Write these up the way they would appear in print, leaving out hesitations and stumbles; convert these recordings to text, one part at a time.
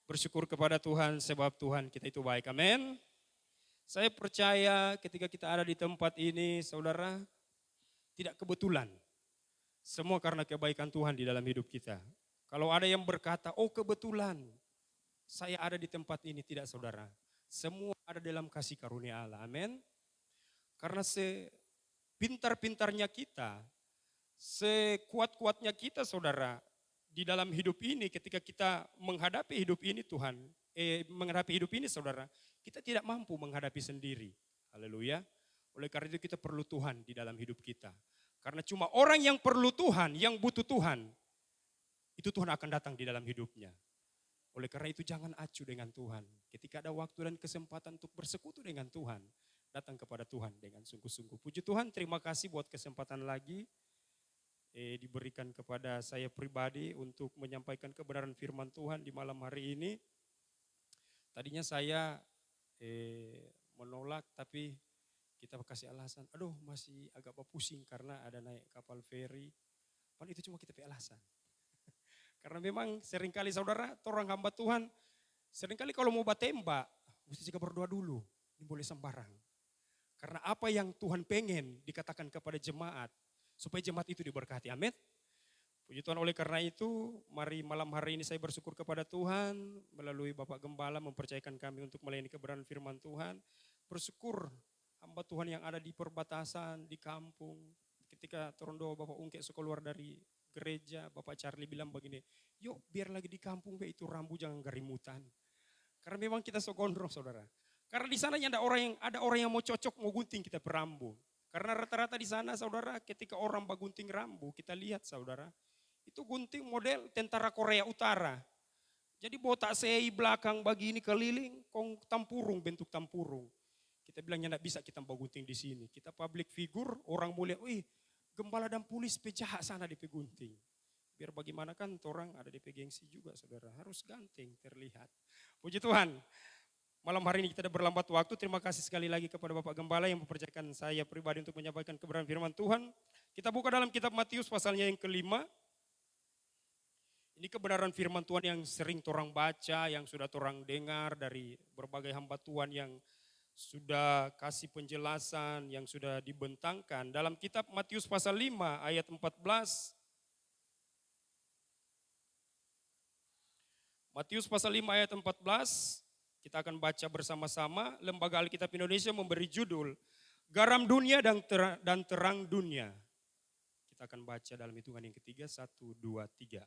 Bersyukur kepada Tuhan sebab Tuhan kita itu baik. Amin. Saya percaya ketika kita ada di tempat ini, saudara, tidak kebetulan. Semua karena kebaikan Tuhan di dalam hidup kita. Kalau ada yang berkata, oh kebetulan saya ada di tempat ini, tidak saudara. Semua ada dalam kasih karunia Allah. Amin. Karena sepintar-pintarnya kita, sekuat-kuatnya kita saudara, di dalam hidup ini ketika kita menghadapi hidup ini Tuhan, menghadapi hidup ini saudara, kita tidak mampu menghadapi sendiri. Haleluya. Oleh karena itu kita perlu Tuhan di dalam hidup kita. Karena cuma orang yang perlu Tuhan, yang butuh Tuhan, itu Tuhan akan datang di dalam hidupnya. Oleh karena itu jangan acuh dengan Tuhan. Ketika ada waktu dan kesempatan untuk bersekutu dengan Tuhan, datang kepada Tuhan dengan sungguh-sungguh. Puji Tuhan, terima kasih buat kesempatan lagi diberikan kepada saya pribadi untuk menyampaikan kebenaran firman Tuhan di malam hari ini. Tadinya saya menolak, tapi kita kasih alasan, aduh masih agak pusing karena ada naik kapal feri. Padahal itu cuma kita alasan. Karena memang seringkali saudara, orang hamba Tuhan, seringkali kalau mau tembak, mesti juga berdoa dulu, ini boleh sembarang. Karena apa yang Tuhan pengen dikatakan kepada jemaat, supaya jemaat itu diberkati, amin. Puji Tuhan, oleh karena itu mari malam hari ini saya bersyukur kepada Tuhan melalui Bapak Gembala mempercayakan kami untuk melayani kebenaran firman Tuhan. Bersyukur hamba Tuhan yang ada di perbatasan, di kampung. Ketika Torondo Bapak Ungke keluar dari gereja, Bapak Charlie bilang begini, yuk biar lagi di kampung be itu rambu jangan garimutan. Karena memang kita so gondrong saudara. Karena di sana ada orang yang mau cocok mau gunting kita perambu. Karena rata-rata di sana saudara ketika orang bagunting rambu kita lihat saudara. Itu gunting model tentara Korea Utara. Jadi botak sei belakang begini keliling kong tampurung bentuk tampurung. Kita bilangnya tidak bisa kita bagunting di sini. Kita public figure orang mulia, wih gembala dan pulis pejahat sana di pegunting. Biar bagaimana kan orang ada di gengsi juga saudara. Harus ganteng terlihat. Puji Tuhan. Malam hari ini kita ada berlambat waktu. Terima kasih sekali lagi kepada Bapak Gembala yang mempercayakan saya pribadi untuk menyampaikan kebenaran firman Tuhan. Kita buka dalam kitab Matius pasalnya yang kelima. Ini kebenaran firman Tuhan yang sering torang baca, yang sudah torang dengar dari berbagai hamba Tuhan yang sudah kasih penjelasan, yang sudah dibentangkan. Dalam kitab Matius pasal 5 ayat 14. Matius pasal 5 ayat 14. Kita akan baca bersama-sama. Lembaga Alkitab Indonesia memberi judul Garam Dunia dan Terang Dunia. Kita akan baca dalam hitungan yang ketiga. 1, 2, 3.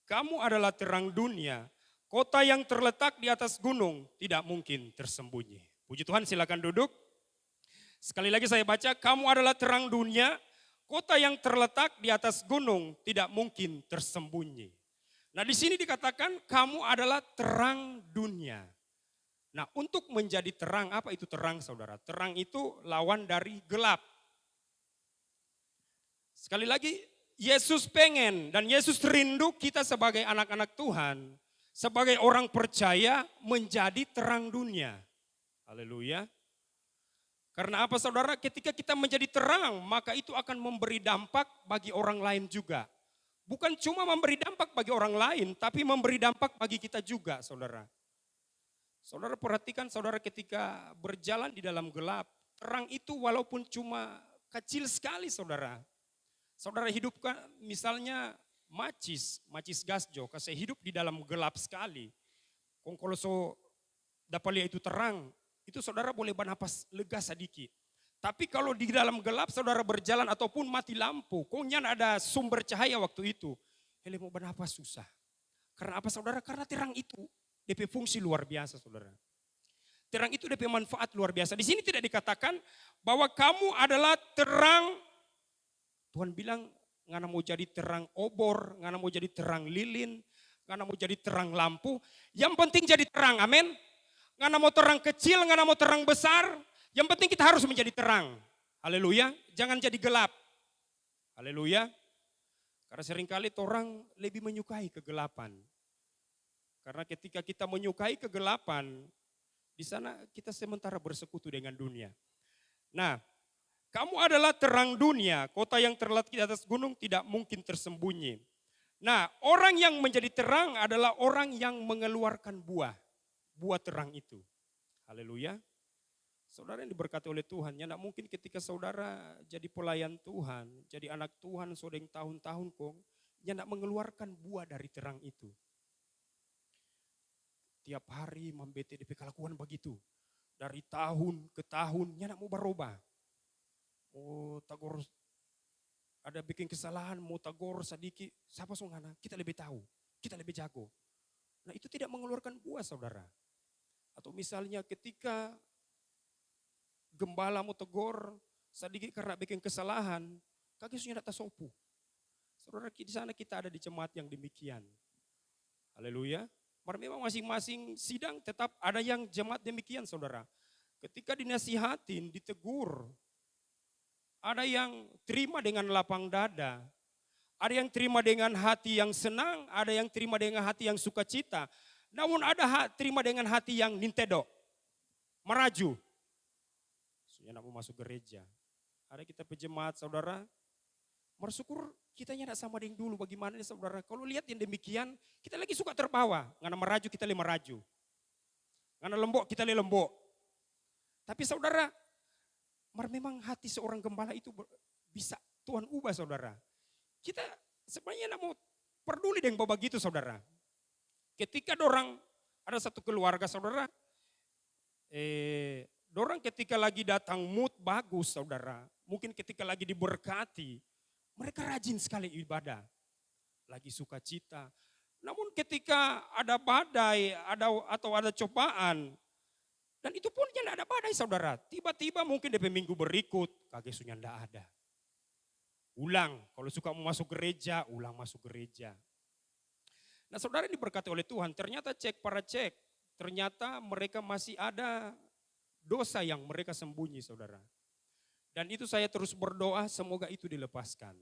Kamu adalah terang dunia. Kota yang terletak di atas gunung tidak mungkin tersembunyi. Puji Tuhan, silakan duduk. Sekali lagi saya baca. Kamu adalah terang dunia. Kota yang terletak di atas gunung tidak mungkin tersembunyi. Nah di sini dikatakan kamu adalah terang dunia. Nah untuk menjadi terang, apa itu terang saudara? Terang itu lawan dari gelap. Sekali lagi, Yesus pengen dan Yesus rindu kita sebagai anak-anak Tuhan, sebagai orang percaya menjadi terang dunia. Haleluya. Karena apa saudara? Ketika kita menjadi terang, maka itu akan memberi dampak bagi orang lain juga. Bukan cuma memberi dampak bagi orang lain, tapi memberi dampak bagi kita juga saudara. Saudara perhatikan saudara ketika berjalan di dalam gelap, terang itu walaupun cuma kecil sekali saudara. Saudara hidupkan misalnya macis gasjo, kasih hidup di dalam gelap sekali. Kalau so dapat lihat itu terang, itu saudara boleh bernapas lega sedikit. Tapi kalau di dalam gelap saudara berjalan ataupun mati lampu, kongnya ada sumber cahaya waktu itu, hele mau bernapas susah. Karena apa saudara? Karena terang itu DP fungsi luar biasa saudara. Terang itu DP manfaat luar biasa. Di sini tidak dikatakan bahwa kamu adalah terang. Tuhan bilang ngana mau jadi terang obor, ngana mau jadi terang lilin, ngana mau jadi terang lampu. Yang penting jadi terang, amin. Ngana mau terang kecil, ngana mau terang besar. Yang penting kita harus menjadi terang. Haleluya, jangan jadi gelap. Haleluya. Karena seringkali orang lebih menyukai kegelapan. Karena ketika kita menyukai kegelapan, di sana kita sementara bersekutu dengan dunia. Nah, kamu adalah terang dunia, kota yang terletak di atas gunung tidak mungkin tersembunyi. Nah, orang yang menjadi terang adalah orang yang mengeluarkan buah. Buah terang itu. Haleluya. Saudara yang diberkati oleh Tuhan, ya tidak mungkin ketika saudara jadi pelayan Tuhan, jadi anak Tuhan sudah tahun-tahun kong, ya tidak mengeluarkan buah dari terang itu. Tiap hari membete DP kelakuan begitu. Dari tahun ke tahun, ya tidak mau berubah. Mau tagor, ada bikin kesalahan, mau tagor sedikit, siapa songana, kita lebih tahu, kita lebih jago. Nah itu tidak mengeluarkan buah saudara. Atau misalnya ketika gembala mau tegur sedikit karena bikin kesalahan, kaki sudah tak sopu. Saudara di sana kita ada di jemaat yang demikian. Haleluya. Memang masing-masing sidang tetap ada yang jemaat demikian saudara. Ketika dinasihatin, ditegur, ada yang terima dengan lapang dada, ada yang terima dengan hati yang senang, ada yang terima dengan hati yang sukacita. Namun ada terima dengan hati yang nintedo, meraju. Nak mau masuk gereja. Ada kita pejemaat saudara, bersyukur kita tidak sama dengan dulu. Bagaimana nih saudara, kalau lihat yang demikian, kita lagi suka terbawa. Karena meraju kita lebih meraju. Karena lembok kita lebih lembok. Tapi saudara, memang hati seorang gembala itu bisa Tuhan ubah saudara. Kita sebenarnya tidak mau peduli dengan begitu saudara. Ketika dorang ada satu keluarga saudara, dorang ketika lagi datang mood bagus saudara, mungkin ketika lagi diberkati, mereka rajin sekali ibadah, lagi sukacita. Namun ketika ada badai atau ada cobaan, dan itu pun tidak ada badai saudara, tiba-tiba mungkin DP minggu berikut, kagak sunya tidak ada. Ulang, kalau suka mau masuk gereja, ulang masuk gereja. Nah saudara diberkati oleh Tuhan, ternyata ternyata mereka masih ada dosa yang mereka sembunyi saudara. Dan itu saya terus berdoa semoga itu dilepaskan.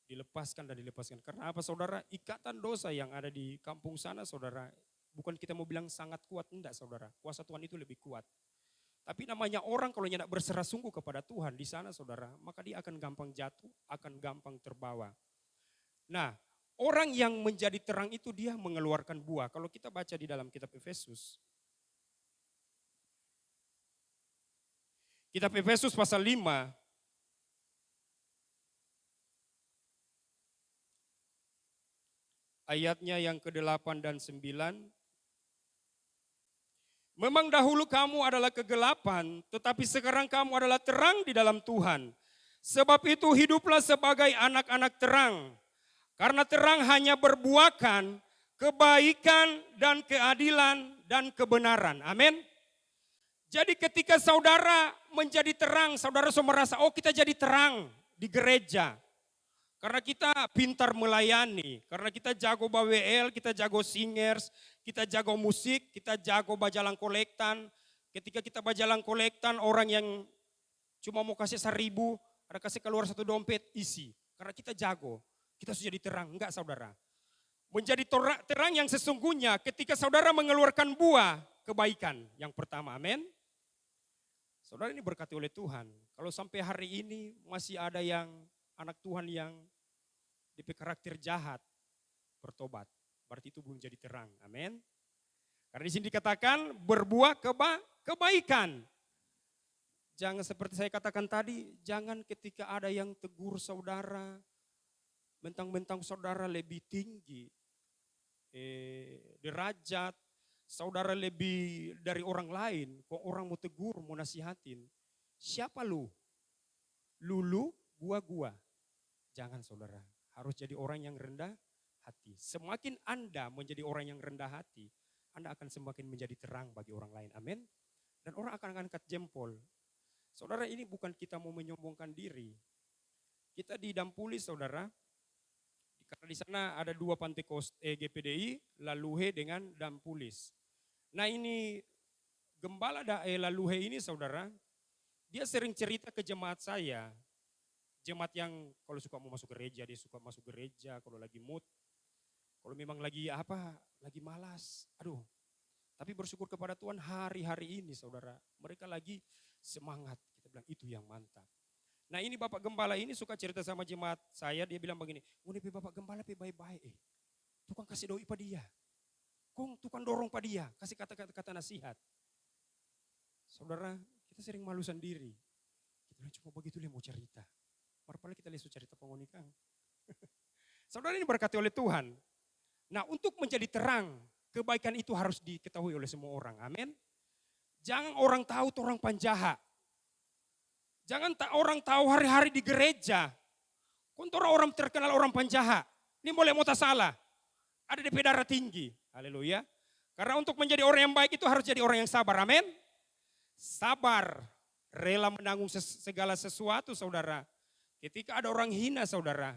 Dilepaskan dan dilepaskan. Karena apa saudara? Ikatan dosa yang ada di kampung sana saudara. Bukan kita mau bilang sangat kuat, enggak saudara. Kuasa Tuhan itu lebih kuat. Tapi namanya orang kalau tidak berserah sungguh kepada Tuhan di sana saudara. Maka dia akan gampang jatuh, akan gampang terbawa. Nah orang yang menjadi terang itu dia mengeluarkan buah. Kalau kita baca di dalam kitab Efesus. Kitab Efesus pasal 5. Ayatnya yang ke-8 dan 9. Memang dahulu kamu adalah kegelapan, tetapi sekarang kamu adalah terang di dalam Tuhan. Sebab itu hiduplah sebagai anak-anak terang. Karena terang hanya berbuahkan kebaikan dan keadilan dan kebenaran. Amin. Jadi ketika saudara menjadi terang, saudara semua merasa, oh kita jadi terang di gereja. Karena kita pintar melayani, karena kita jago BWL, kita jago singers, kita jago musik, kita jago bajalang kolektan. Ketika kita bajalang kolektan, orang yang cuma mau kasih 1.000, ada kasih keluar 1 dompet, isi. Karena kita jago, kita sudah jadi terang, enggak saudara. Menjadi terang yang sesungguhnya ketika saudara mengeluarkan buah kebaikan yang pertama, amin. Saudara ini berkati oleh Tuhan. Kalau sampai hari ini masih ada yang anak Tuhan yang DP karakter jahat bertobat, berarti itu belum jadi terang. Amin. Karena di sini dikatakan berbuah kebaikan. Jangan seperti saya katakan tadi, jangan ketika ada yang tegur saudara, mentang-mentang saudara lebih tinggi derajat, saudara lebih dari orang lain, kok orang mau tegur, mau nasihatin. Siapa lu? Lulu, gua. Jangan saudara, harus jadi orang yang rendah hati. Semakin Anda menjadi orang yang rendah hati, Anda akan semakin menjadi terang bagi orang lain. Amin. Dan orang akan angkat jempol. Saudara, ini bukan kita mau menyombongkan diri. Kita di Dampuli saudara, karena di sana ada 2 pantai GPDI, Laluhe dengan Dampulis. Nah ini gembala Laluhe ini saudara, dia sering cerita ke jemaat saya. Jemaat yang kalau suka mau masuk gereja, dia suka masuk gereja, kalau lagi mood. Kalau memang lagi lagi malas, aduh. Tapi bersyukur kepada Tuhan hari-hari ini saudara, mereka lagi semangat. Kita bilang itu yang mantap. Nah ini Bapak Gembala ini suka cerita sama jemaat saya, dia bilang begini, Bapak Gembala baik-baik tukang kasih doi pada dia. Kong tukang dorong pada dia, kasih kata-kata nasihat. Saudara, kita sering malu sendiri. Kita bilang cuma begitu dia mau cerita. Padahal kita lihat cerita pengonikang. Saudara, ini berkati oleh Tuhan. Nah, untuk menjadi terang, kebaikan itu harus diketahui oleh semua orang. Amin. Jangan orang tahu orang penjahat. Jangan orang tahu hari-hari di gereja. Kontor orang terkenal orang penjahat. Ini boleh mau tak salah. Ada DP darah tinggi. Haleluya. Karena untuk menjadi orang yang baik itu harus jadi orang yang sabar. Amin. Sabar. Rela menanggung segala sesuatu, saudara. Ketika ada orang hina, saudara.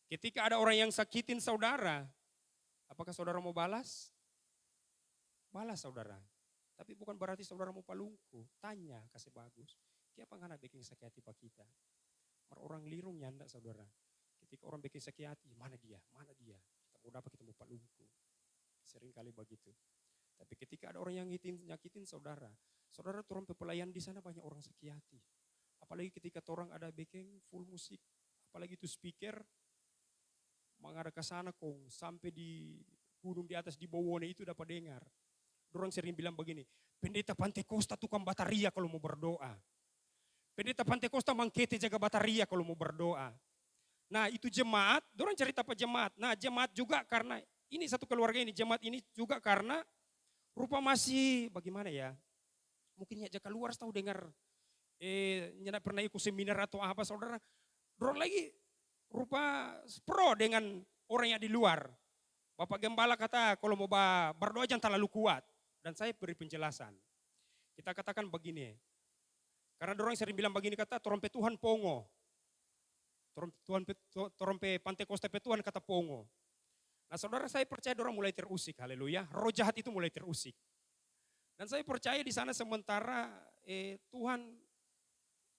Ketika ada orang yang sakitin saudara. Apakah saudara mau balas? Balas, saudara. Tapi bukan berarti saudara mau palungku. Tanya, kasih bagus. Kenapa ngana bikin sakit hati pak kita? Orang lirung nyanda, saudara. Ketika orang bikin sakit hati, mana dia? Mana dia? Kita mau dapat, kita mau palungku. Sering kali begitu. Tapi ketika ada orang yang nyakitin saudara. Saudara turun pelayan di sana banyak orang sakit hati. Apalagi ketika orang ada backing full musik. Apalagi itu speaker. Mengarah ke sana kong. Sampai di gunung di atas di Bowone itu dapat dengar. Orang sering bilang begini. Pendeta Pantekosta tukang bataria kalau mau berdoa. Pendeta Pantekosta mangkete jaga bataria kalau mau berdoa. Nah itu jemaat, orang cerita apa jemaat. Nah jemaat juga karena, ini satu keluarga ini, jemaat ini juga karena rupa masih bagaimana ya. Mungkin ya keluar tahu dengar, nyana pernah ikut seminar atau apa saudara. Dorang lagi rupa pro dengan orang yang di luar. Bapak Gembala kata kalau mau berdoa jangan terlalu kuat. Dan saya beri penjelasan. Kita katakan begini. Karena orang sering bilang begini kata, torompe Tuhan pongo. Torompe Pantekosta Tuhan kata pongo. Nah saudara, saya percaya orang mulai terusik, haleluya. Roh jahat itu mulai terusik. Dan saya percaya di sana sementara Tuhan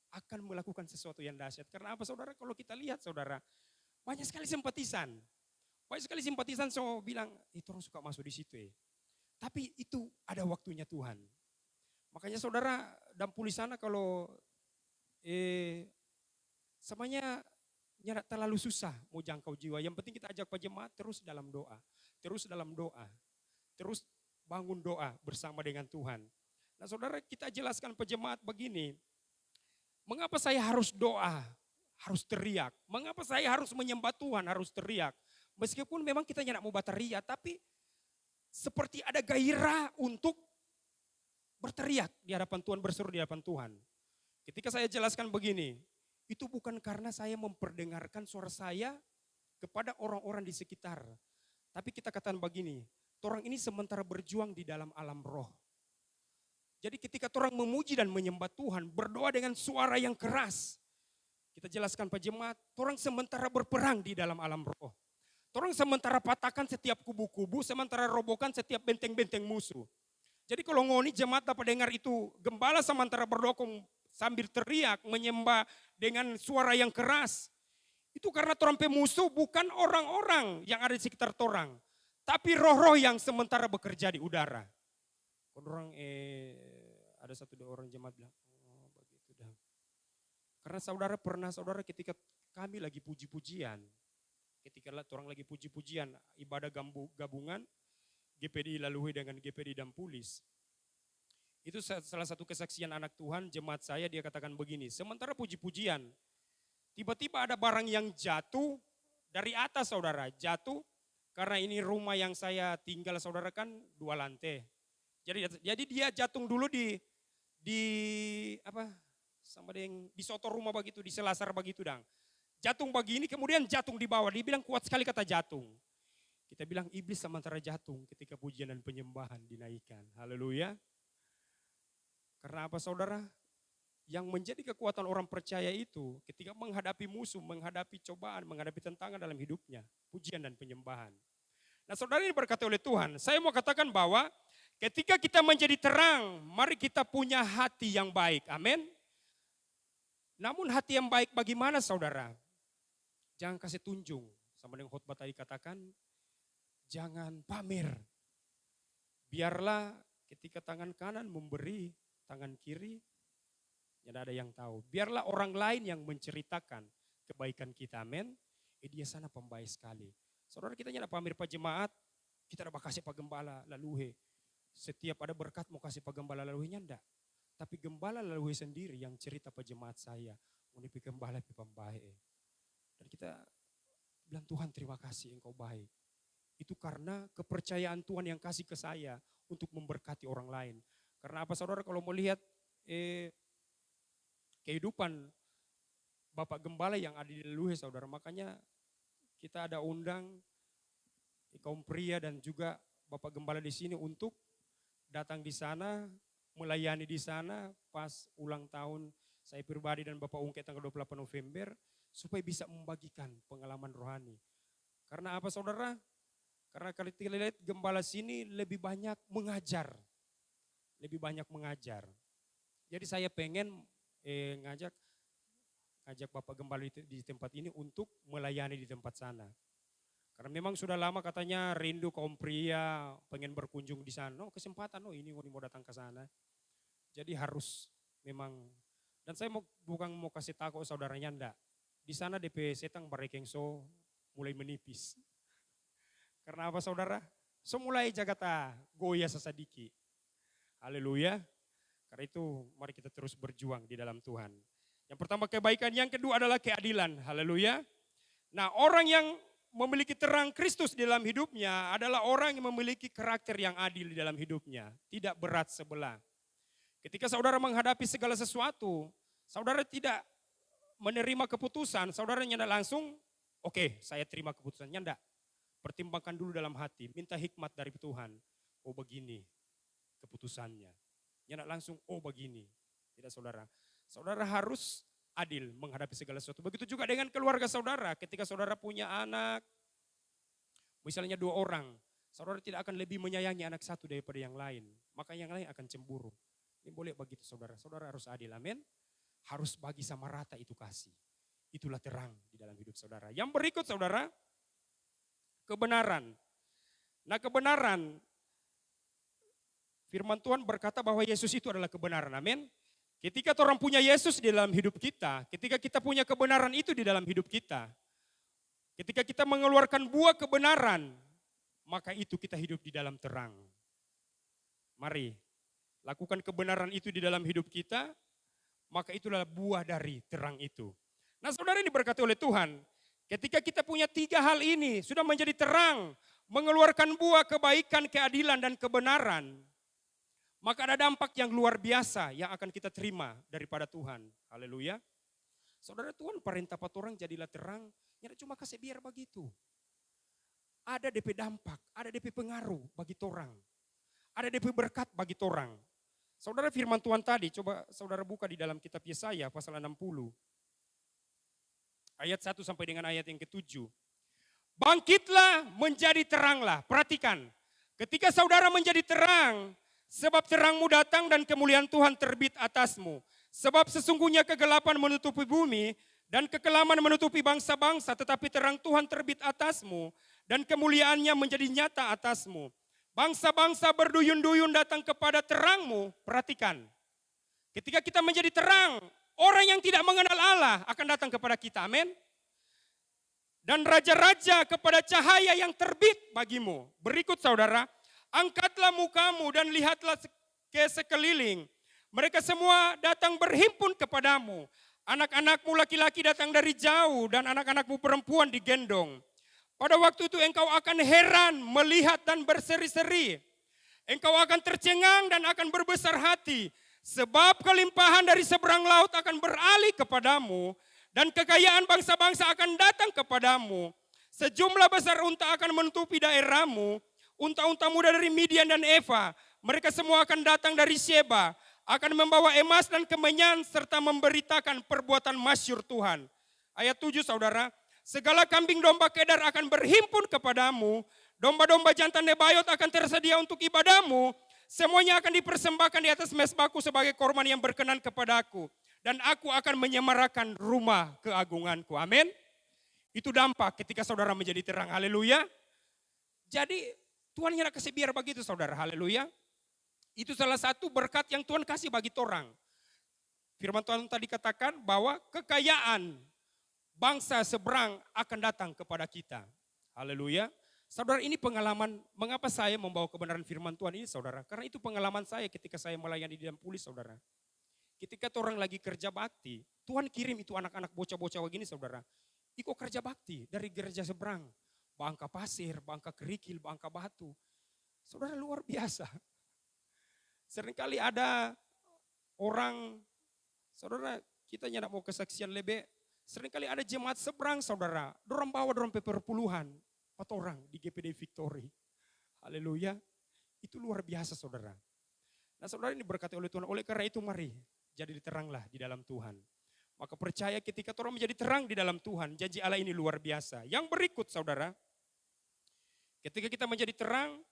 akan melakukan sesuatu yang dahsyat. Karena apa saudara? Kalau kita lihat saudara, banyak sekali simpatisan. Banyak sekali simpatisan so bilang, itu orang suka masuk di situ ya. Tapi itu ada waktunya Tuhan. Makanya saudara, dampuli sana kalau semuanya tidak terlalu susah mau jangkau jiwa. Yang penting kita ajak jemaat terus dalam doa. Terus dalam doa. Terus bangun doa bersama dengan Tuhan. Nah saudara, kita jelaskan jemaat begini. Mengapa saya harus doa? Harus teriak. Mengapa saya harus menyembah Tuhan? Harus teriak. Meskipun memang kita tidak mau bataria, tapi seperti ada gairah untuk berteriak di hadapan Tuhan, berseru di hadapan Tuhan. Ketika saya jelaskan begini, itu bukan karena saya memperdengarkan suara saya kepada orang-orang di sekitar. Tapi kita katakan begini, orang ini sementara berjuang di dalam alam roh. Jadi ketika orang memuji dan menyembah Tuhan, berdoa dengan suara yang keras. Kita jelaskan Pak Jemaat, orang sementara berperang di dalam alam roh. Orang sementara patahkan setiap kubu-kubu, sementara robohkan setiap benteng-benteng musuh. Jadi kalau ngoni jemaat dapat dengar itu, gembala sementara berdoa sambil teriak, menyembah dengan suara yang keras. Itu karena orang pemusuh bukan orang-orang yang ada di sekitar orang. Tapi roh-roh yang sementara bekerja di udara. Kalau orang ada satu dua orang jemaat bilang, oh begitu dah. Karena saudara ketika kami lagi puji-pujian, ketika orang lagi puji-pujian, ibadah gabungan, GPD Laluhe dengan GPD Dampulis. Itu salah satu kesaksian anak Tuhan, jemaat saya dia katakan begini, sementara puji-pujian, tiba-tiba ada barang yang jatuh dari atas saudara, jatuh karena ini rumah yang saya tinggal saudara kan 2 lantai. Jadi dia jatuh dulu di apa? Sama dengan di soto rumah begitu, di selasar begitu dang. Jatuh begini kemudian jatuh di bawah, dia bilang kuat sekali kata jatuh. Kita bilang iblis sementara jatuh ketika pujian dan penyembahan dinaikkan. Haleluya. Karena apa saudara? Yang menjadi kekuatan orang percaya itu ketika menghadapi musuh, menghadapi cobaan, menghadapi tantangan dalam hidupnya. Pujian dan penyembahan. Nah saudara ini berkata oleh Tuhan, saya mau katakan bahwa ketika kita menjadi terang, mari kita punya hati yang baik. Amin. Namun hati yang baik bagaimana saudara? Jangan kasih tunjung. Sama dengan khotbah tadi katakan, jangan pamer. Biarlah ketika tangan kanan memberi, tangan kiri, tidak ada yang tahu. Biarlah orang lain yang menceritakan kebaikan kita, amin. Dia sana pembaik sekali. Saudara kita nyala pamer pak jemaat, kita dapat kasih pak gembala lalu he. Setiap ada berkat mau kasih pak gembala lalu nyanda. Tapi gembala lalu sendiri yang cerita pak jemaat saya, ini pi gembala pi pembaik. Dan kita bilang Tuhan terima kasih engkau baik. Itu karena kepercayaan Tuhan yang kasih ke saya untuk memberkati orang lain. Karena apa saudara kalau melihat kehidupan Bapak Gembala yang ada di Leluhe saudara, makanya kita ada undang kaum pria dan juga Bapak Gembala di sini untuk datang di sana, melayani di sana pas ulang tahun saya pribadi dan Bapak Ungke tanggal 28 November supaya bisa membagikan pengalaman rohani. Karena apa saudara? Karena kalau kita lihat gembala sini lebih banyak mengajar. Lebih banyak mengajar. Jadi saya pengen ngajak Bapak Gembala di tempat ini untuk melayani di tempat sana. Karena memang sudah lama katanya rindu kaum pria pengen berkunjung di sana. Oh kesempatan ini mau datang ke sana. Jadi harus memang, dan saya bukan mau kasih tahu saudaranya enggak. Di sana DP setang barekengso mulai menipis. Karena apa saudara? So mulai jagata goya sesadiki. Haleluya. Karena itu mari kita terus berjuang di dalam Tuhan. Yang pertama kebaikan, yang kedua adalah keadilan. Haleluya. Nah orang yang memiliki terang Kristus di dalam hidupnya adalah orang yang memiliki karakter yang adil di dalam hidupnya. Tidak berat sebelah. Ketika saudara menghadapi segala sesuatu, saudara tidak menerima keputusan, saudara nyanda langsung, oke, saya terima keputusannya, enggak. Pertimbangkan dulu dalam hati, minta hikmat dari Tuhan. Oh begini keputusannya. Nyanda langsung, oh begini. Tidak saudara. Saudara harus adil menghadapi segala sesuatu. Begitu juga dengan keluarga saudara. Ketika saudara punya anak, misalnya 2 orang. Saudara tidak akan lebih menyayangi anak satu daripada yang lain. Maka yang lain akan cemburu. Ini boleh begitu saudara. Saudara harus adil, amin. Harus bagi sama rata itu kasih. Itulah terang di dalam hidup saudara. Yang berikut saudara, kebenaran. Nah kebenaran, firman Tuhan berkata bahwa Yesus itu adalah kebenaran, amin. Ketika orang punya Yesus di dalam hidup kita, ketika kita punya kebenaran itu di dalam hidup kita, ketika kita mengeluarkan buah kebenaran, maka itu kita hidup di dalam terang. Mari, lakukan kebenaran itu di dalam hidup kita, maka itulah buah dari terang itu. Nah saudara ini diberkati oleh Tuhan. Ketika kita punya 3 hal ini, sudah menjadi terang, mengeluarkan buah kebaikan, keadilan, dan kebenaran, maka ada dampak yang luar biasa yang akan kita terima daripada Tuhan. Haleluya. Saudara Tuhan perintah orang jadilah terang, ya cuma kasih biar begitu. Ada DP dampak, ada DP pengaruh bagi orang. Ada DP berkat bagi orang. Saudara firman Tuhan tadi, coba saudara buka di dalam kitab Yesaya pasal 60. Ayat 1 sampai dengan ayat yang ke-7. Bangkitlah menjadi teranglah. Perhatikan, ketika saudara menjadi terang, sebab terangmu datang dan kemuliaan Tuhan terbit atasmu. Sebab sesungguhnya kegelapan menutupi bumi dan kekelaman menutupi bangsa-bangsa, tetapi terang Tuhan terbit atasmu dan kemuliaannya menjadi nyata atasmu. Bangsa-bangsa berduyun-duyun datang kepada terangmu. Perhatikan, ketika kita menjadi terang, orang yang tidak mengenal Allah akan datang kepada kita, amin. Dan raja-raja kepada cahaya yang terbit bagimu. Berikut saudara, angkatlah mukamu dan lihatlah ke sekeliling. Mereka semua datang berhimpun kepadamu. Anak-anakmu laki-laki datang dari jauh dan anak-anakmu perempuan digendong. Pada waktu itu engkau akan heran melihat dan berseri-seri. Engkau akan tercengang dan akan berbesar hati. Sebab kelimpahan dari seberang laut akan beralih kepadamu. Dan kekayaan bangsa-bangsa akan datang kepadamu. Sejumlah besar unta akan menutupi daerahmu. Unta-unta muda dari Midian dan Eva, mereka semua akan datang dari Sheba, akan membawa emas dan kemenyan serta memberitakan perbuatan masyhur Tuhan. Ayat 7 saudara, segala kambing domba kedar akan berhimpun kepadamu, domba-domba jantan Nebayot akan tersedia untuk ibadahmu, semuanya akan dipersembahkan di atas mezbahku sebagai korban yang berkenan kepadaku, dan aku akan menyemarakan rumah keagunganku. Amin. Itu dampak ketika saudara menjadi terang. Haleluya. Jadi Tuhan yang kasih biar begitu saudara, haleluya. Itu salah satu berkat yang Tuhan kasih bagi orang. Firman Tuhan tadi katakan bahwa kekayaan bangsa seberang akan datang kepada kita. Haleluya. Saudara, ini pengalaman, mengapa saya membawa kebenaran firman Tuhan ini saudara. Karena itu pengalaman saya ketika saya melayani di dalam pulis saudara. Ketika orang lagi kerja bakti, Tuhan kirim itu anak-anak bocah-bocah begini saudara. Ikut kerja bakti dari gereja seberang. Bangka Pasir, Bangka Kerikil, Bangka Batu. Saudara, luar biasa. Seringkali ada orang, saudara, kita nyak mau kesaksian lebih. Seringkali ada jemaat seberang saudara. Dorang bawa dorang perpuluhan. 4 orang di GPD Victory. Haleluya. Itu luar biasa saudara. Nah saudara, ini berkati oleh Tuhan. Oleh karena itu mari jadi teranglah di dalam Tuhan. Maka percaya ketika orang menjadi terang di dalam Tuhan. Janji Allah ini luar biasa. Yang berikut saudara. Ketika kita menjadi terang.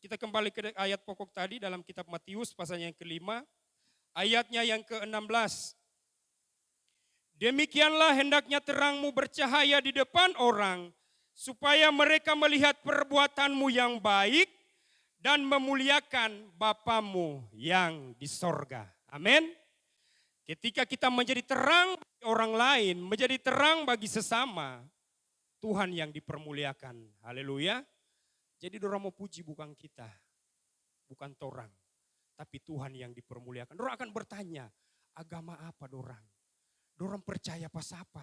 Kita kembali ke ayat pokok tadi dalam kitab Matius pasalnya yang ke-5. Ayatnya yang ke-16. Demikianlah hendaknya terangmu bercahaya di depan orang. Supaya mereka melihat perbuatanmu yang baik dan memuliakan Bapamu yang di sorga. Amin. Ketika kita menjadi terang bagi orang lain, menjadi terang bagi sesama, Tuhan yang dipermuliakan. Haleluya. Jadi dorang mau puji bukan kita, bukan torang, tapi Tuhan yang dipermuliakan. Dorang akan bertanya, agama apa dorang? Dorang percaya pas apa?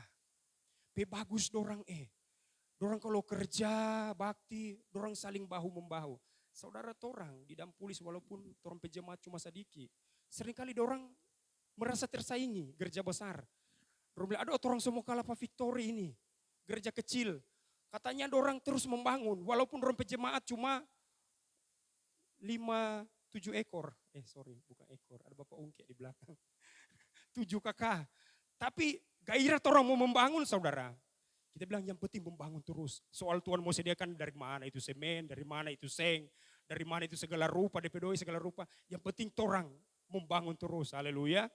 Bagus dorang Dorang kalau kerja, bakti, dorang saling bahu-membahu. Saudara torang di dalam pulis walaupun torang pejemaat cuma sedikit. Seringkali dorang merasa tersaingi gereja besar. Dorang bilang, aduh torang semua kalah Pak Victory ini. Gereja kecil. Katanya dorang terus membangun. Walaupun dorang pejemaat cuma 5-7 ekor. Bukan ekor. Ada Bapak Ungke di belakang. 7 kakak. Tapi gairah orang mau membangun saudara. Kita bilang yang penting membangun terus. Soal Tuhan mau sediakan dari mana itu semen, dari mana itu seng, dari mana itu segala rupa, DP2 segala rupa. Yang penting orang membangun terus, haleluya.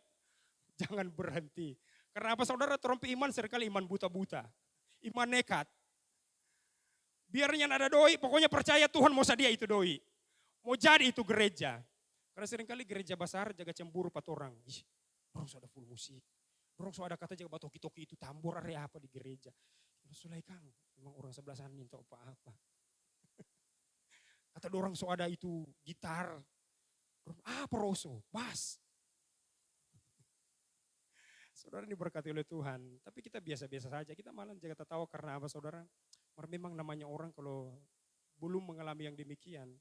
Jangan berhenti. Karena apa saudara, orang iman seringkali iman buta-buta. Iman nekat. Biarnya ada doi, pokoknya percaya Tuhan mau sedia itu doi. Mau jadi itu gereja. Karena seringkali gereja besar jaga cemburu pat orang. Orang sudah full musik. Orang sudah kata jaga batoki-toki itu tambor area apa di gereja. Sulai Kang, memang orang sebelah sana minta apa-apa. Kata orang so ada itu gitar. Apa roso? Bass. Saudara ini berkati oleh Tuhan. Tapi kita biasa-biasa saja. Kita malah jaga tertawa karena apa saudara? Memang namanya orang kalau belum mengalami yang demikian.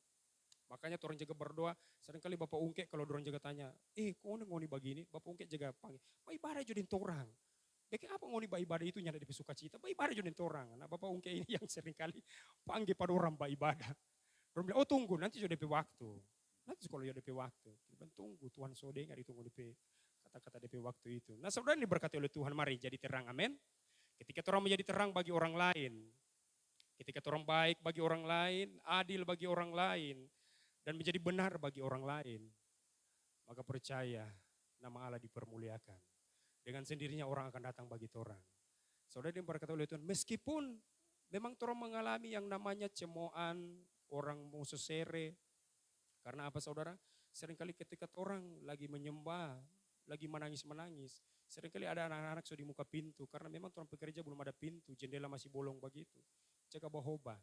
Makanya orang jaga berdoa. Seringkali Bapak Ungke kalau orang jaga tanya. Kok ngoni begini? Bapak Ungke jaga panggil. Pak ibadah jodin torang. Bagi apa ngoni ibadah itu nyada di sukacita? Ibadah jodin torang. Nah Bapak Ungke ini yang seringkali panggil pada orang ibadah. Orang bilang, tunggu nanti sudah DP waktu. Nanti kalau ya DP waktu. Kita tunggu Tuhan sode nggak ditunggu DP kata-kata DP waktu itu. Nah saudara ini diberkati oleh Tuhan, mari jadi terang, amin. Ketika orang menjadi terang bagi orang lain. Ketika orang baik bagi orang lain, adil bagi orang lain. Dan menjadi benar bagi orang lain. Maka percaya nama Allah dipermuliakan. Dengan sendirinya orang akan datang bagi orang. Saudara yang berkata oleh Tuhan, meskipun memang orang mengalami yang namanya cemoan, orang mau sesere. Karena apa saudara? Seringkali ketika orang lagi menyembah, lagi menangis-menangis. Seringkali ada anak-anak sudah di muka pintu. Karena memang orang pekerja belum ada pintu, jendela masih bolong begitu. Jaga bahoba.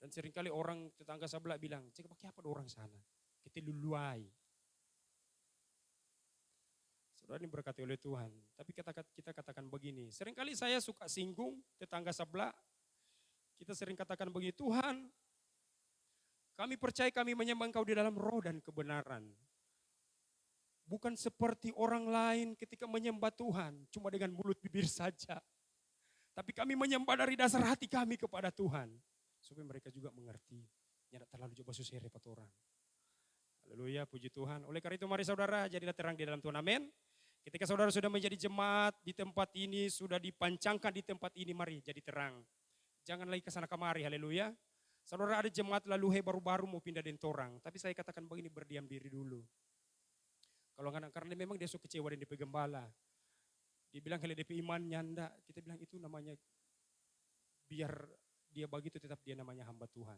Dan seringkali orang tetangga sebelah bilang, cek pakai apa orang sana? Kita luluai. Saudara ini berkati oleh Tuhan. Tapi kita katakan begini, seringkali saya suka singgung tetangga sebelah. Kita sering katakan begini, Tuhan, kami percaya kami menyembah Engkau di dalam roh dan kebenaran. Bukan seperti orang lain ketika menyembah Tuhan, cuma dengan mulut bibir saja. Tapi kami menyembah dari dasar hati kami kepada Tuhan. Supaya mereka juga mengerti. Tidak terlalu coba susah repot orang. Haleluya, puji Tuhan. Oleh karena itu mari saudara jadilah terang di dalam Tuhan, amin. Ketika saudara sudah menjadi jemaat di tempat ini, sudah dipancangkan di tempat ini, mari jadi terang. Jangan lagi ke sana kemari, haleluya. Saudara ada jemaat lalu baru-baru mau pindah den torang. Tapi saya katakan begini, berdiam diri dulu. Kalau enggak, karena memang dia suka kecewa dan DP gembala. Dia bilang kalau DP iman nyanda, kita bilang itu namanya biar dia begitu tetap dia namanya hamba Tuhan.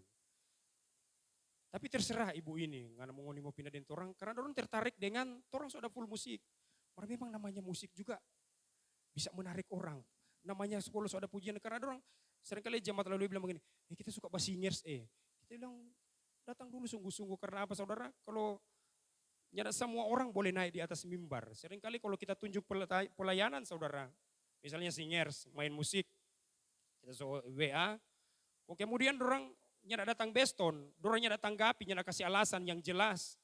Tapi terserah ibu ini, nggak mau pindah den torang, karena orang tertarik dengan torang sudah full musik. Karena memang namanya musik juga bisa menarik orang. Namanya sekolah sudah pujian, karena orang Seringkali jemaat lalu bilang begini, kita suka basingers Kita bilang, datang dulu sungguh-sungguh. Karena apa saudara? Kalau tidak semua orang boleh naik di atas mimbar. Seringkali kalau kita tunjuk pelayanan saudara, misalnya singers, main musik, kita so WA, kemudian orang tidak datang beston, orangnya datang gapi, tidak kasih alasan yang jelas.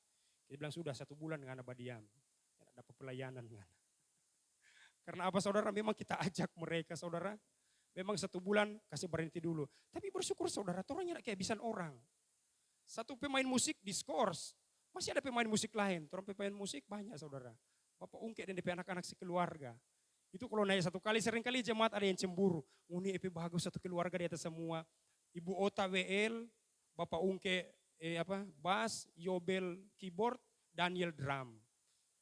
Kita bilang sudah 1 bulan dengan abah diam, tidak dapat pelayanan. Karena apa saudara? Memang kita ajak mereka saudara, memang 1 bulan kasih berhenti dulu. Tapi bersyukur saudara, orangnya tidak kehabisan orang. 1 pemain musik diskors, masih ada pemain musik lain. Orang pemain musik banyak saudara. Bapak Ungke dan DP anak-anak sekeluarga. Itu kalau naik 1 kali, seringkali jemaat ada yang cemburu. Ini EP bagus 1 keluarga di atas semua. Ibu Ota WL, Bapak Ungke bass, Yobel keyboard, Daniel drum.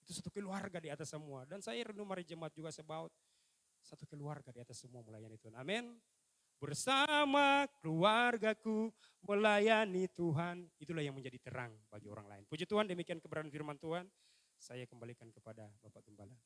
Itu 1 keluarga di atas semua. Dan saya renung mari jemaat juga sebaut 1 keluarga di atas semua melayani Tuhan. Amin. Bersama keluargaku melayani Tuhan. Itulah yang menjadi terang bagi orang lain. Puji Tuhan, demikian kebenaran firman Tuhan. Saya kembalikan kepada Bapak Gembala.